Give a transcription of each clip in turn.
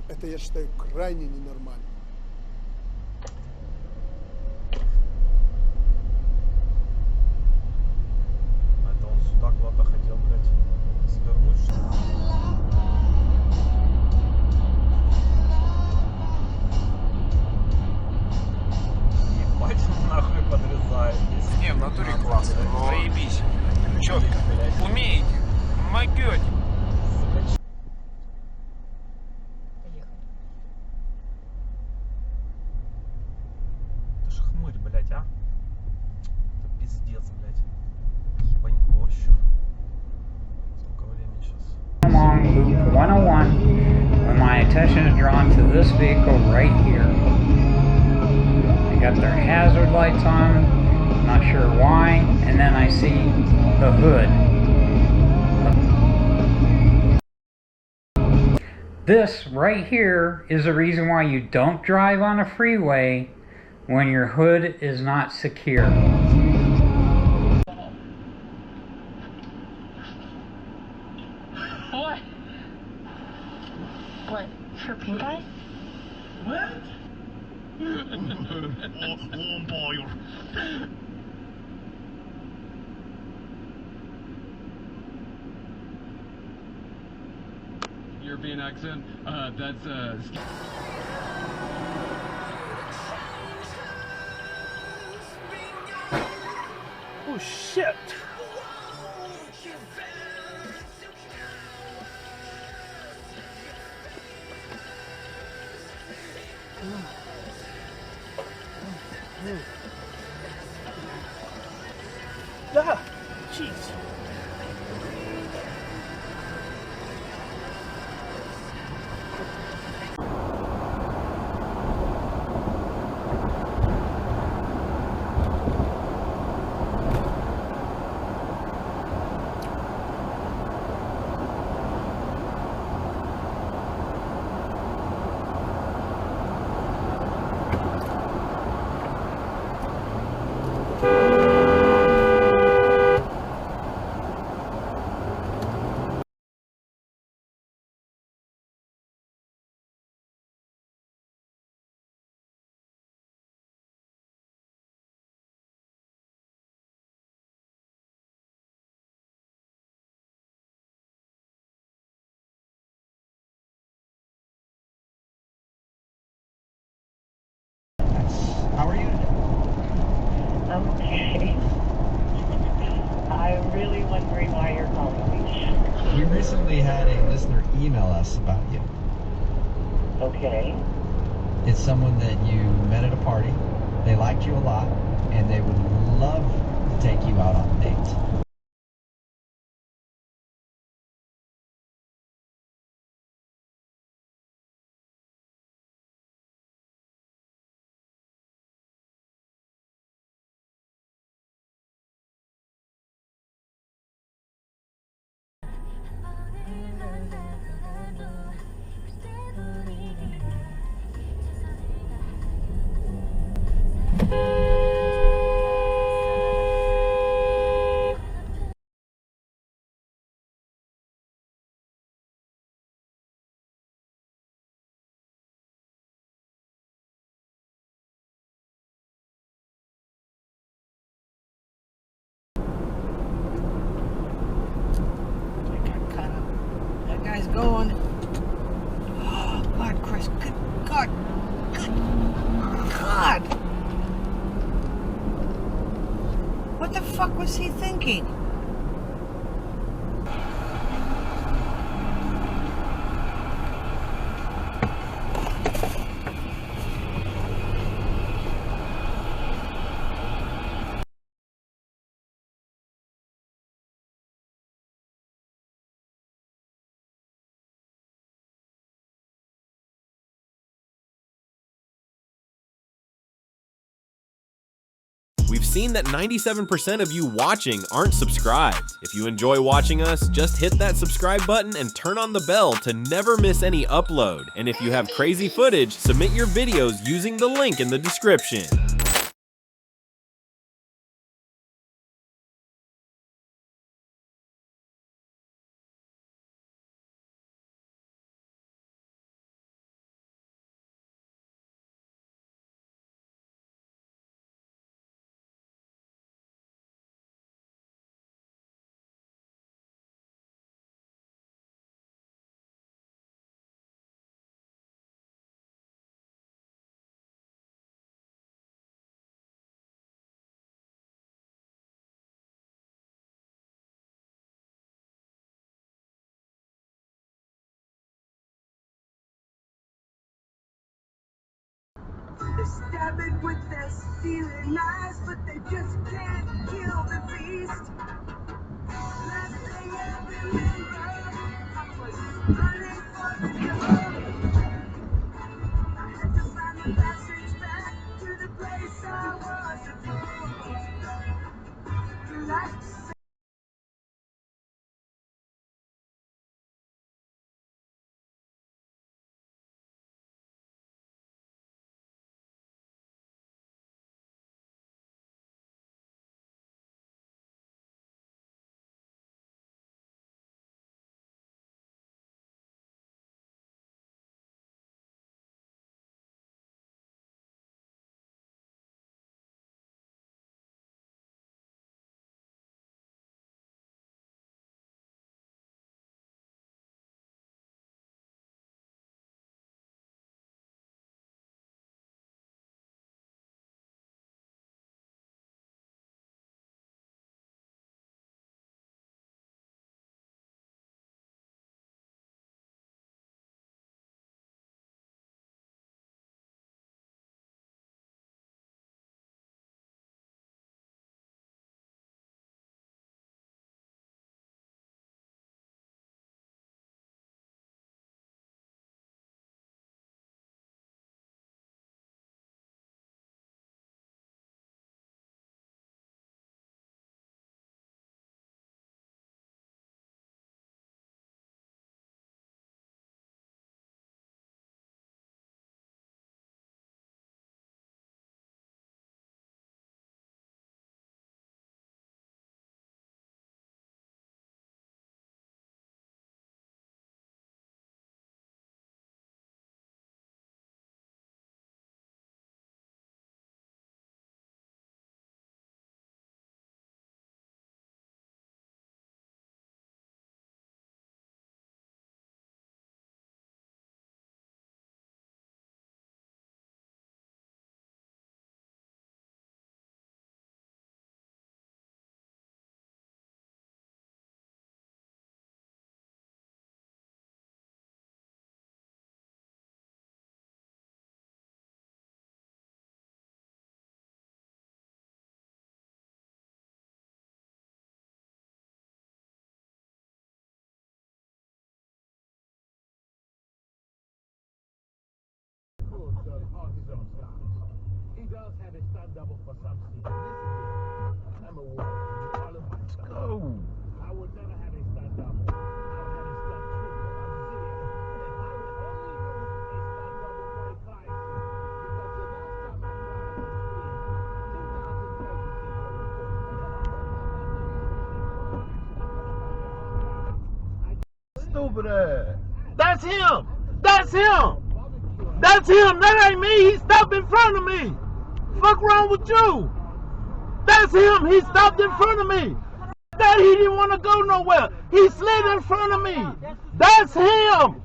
Это я считаю крайне ненормально. Это он сюда куда-то хотел, блядь, свернуть, что ли? Ебать, он нахуй подрезает здесь. Не, в натуре классно, но заебись. Четко. Умеете, могете. Сука, это ж хмырь, блядь, а? Это пиздец, блядь. Ебанько вообще. Сколько времени сейчас? Along loop 101 when my attention is drawn to this vehicle right here. They got their hazard lights on, not sure why, and then I see the hood. This right here is the reason why you don't drive on a freeway when your hood is not secure. What? What? For pink eye? What? Oh boy. European accent. That's Oh shit! Ah, jeez. How are you? I'm okay. I'm really wondering why you're calling me. We recently had a listener email us about you. Okay. It's someone that you met at a party. They liked you a lot, and they would love to take you out on a date. That guy's going. Oh, God, Chris. Good God. Good God. What the fuck was he thinking? We've seen that 97% of you watching aren't subscribed. If you enjoy watching us, just hit that subscribe button and turn on the bell to never miss any upload. And if you have crazy footage, submit your videos using the link in the description. stab it with their stealing eyes, but they just can't kill the beast. Last thing I remember, I was running for the door. I had to find the passage back to the place I was supposed to relax. He does have a stunt double for some season. Listen here. I'm a woman. You all of my stuff. Go. I would never have a stunt double. I would have a stunt triple. I'm serious. I would only use a stunt double for a crime scene. Because the last time I cried on screen, 2,000 pregnancies were reported. Stupid ass. That's him. That's him. That's him. That ain't me. He stopped in front of me. Fuck wrong with you? That's him. He stopped in front of me. That he didn't want to go nowhere. He slid in front of me. That's him.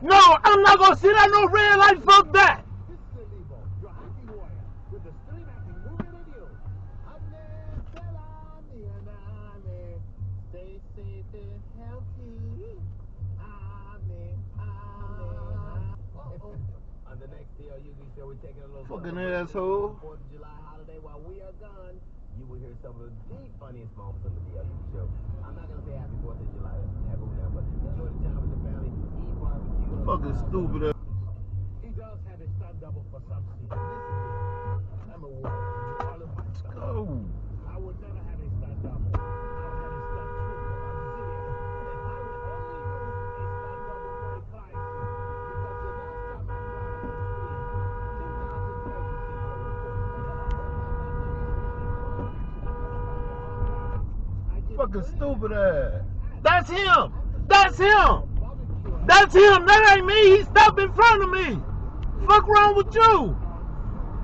No, I'm not gonna sit at no red light. Fuck that. On the next DLUV show, we're taking a little Fucking asshole. 4th of July holiday while we are gone. You will hear some of the funniest moments on the DLUV show. I'm not going to say happy 4th of July, everyone, but enjoy the time with the family, eat barbecue. Fucking stupid ass. He does have a stunt double for some season. Listen here. I'm a woman. You all of my stuff. Go. I would never have a stunt double. I would have a stunt triple. I'm serious. I would only use a stunt double for a crime scene. Because the last time I cried on screen, 2,000 pregnancies were reported. Fucking stupid ass. That's him. That's him. That's him. That ain't me. He stopped in front of me. Fuck wrong with you?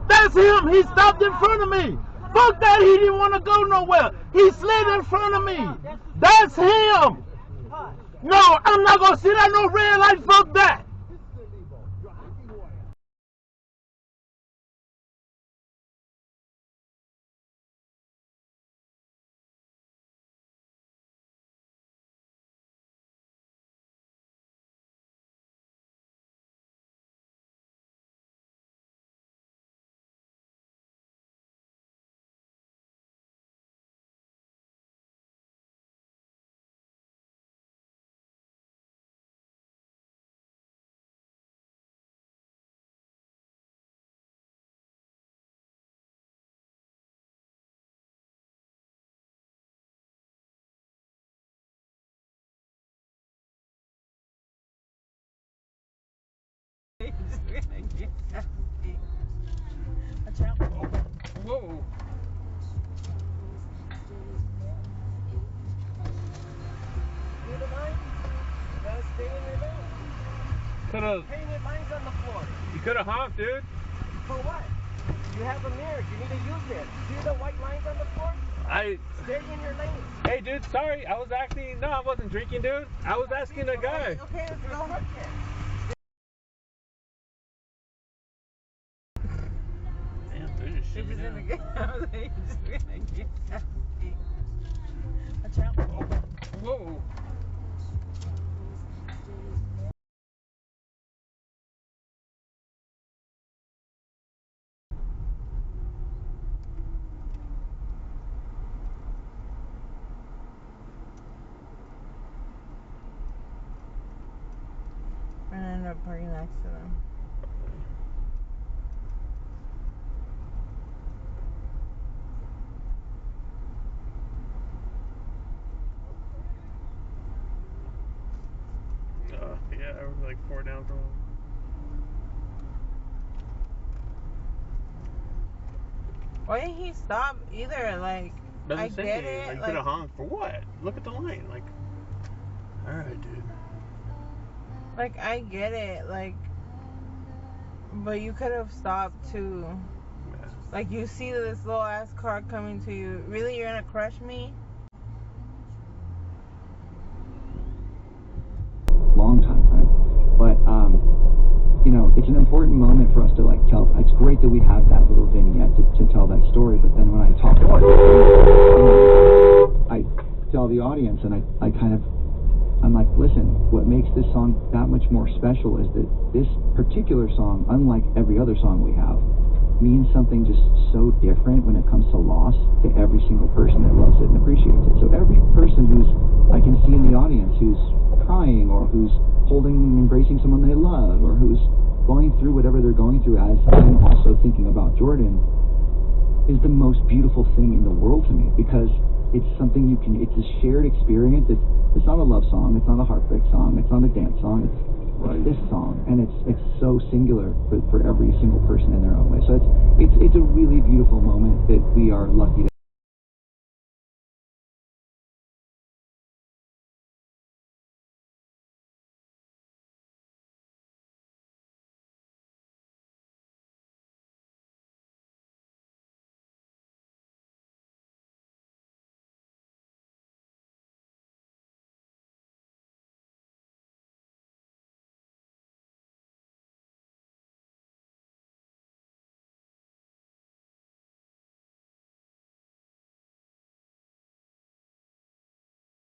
That's him. He stopped in front of me. Fuck that. He didn't want to go nowhere. He slid in front of me. That's him. No, I'm not gonna sit at no red light. Fuck that. Whoa. You don't mind? Gotta stay in your lane. Could've. Painted lines on the floor. You could've honked, dude. For what? You have a mirror. You need to use it. See the white lines on the floor? Stay in your lane. Hey, dude. Sorry. I was actually. No, I wasn't drinking, dude. I was asking a guy. Okay, let's go. Damn, dude, just shoot me down. Whoa. And I ended up parking next to them. Yeah, I was like 4 down from him. Why didn't he stop either? Like, Doesn't I say get anything. it. Like, Like, could have honked for what? Look at the line. Like, all right, dude. like, I get it. Like, but you could have stopped too. Yeah. Like, you see this little ass car coming to you. Really, you're gonna crush me? Long time, right? But you know, it's an important moment for us to like tell. It's great that we have that little vignette to tell that story. But then when I talk to I tell the audience, and I'm like, listen, what makes this song that much more special is that this particular song, unlike every other song we have, means something just so different when it comes to loss to every single person that loves it and appreciates it. So every person who's I can see in the audience who's crying or who's holding and embracing someone they love or who's going through whatever they're going through as I'm also thinking about Jordan is the most beautiful thing in the world to me, because it's something it's a shared experience. It's not a love song, it's not a heartbreak song, it's not a dance song, it's this song, and it's so singular for every single person in their own way. So it's a really beautiful moment that we are lucky to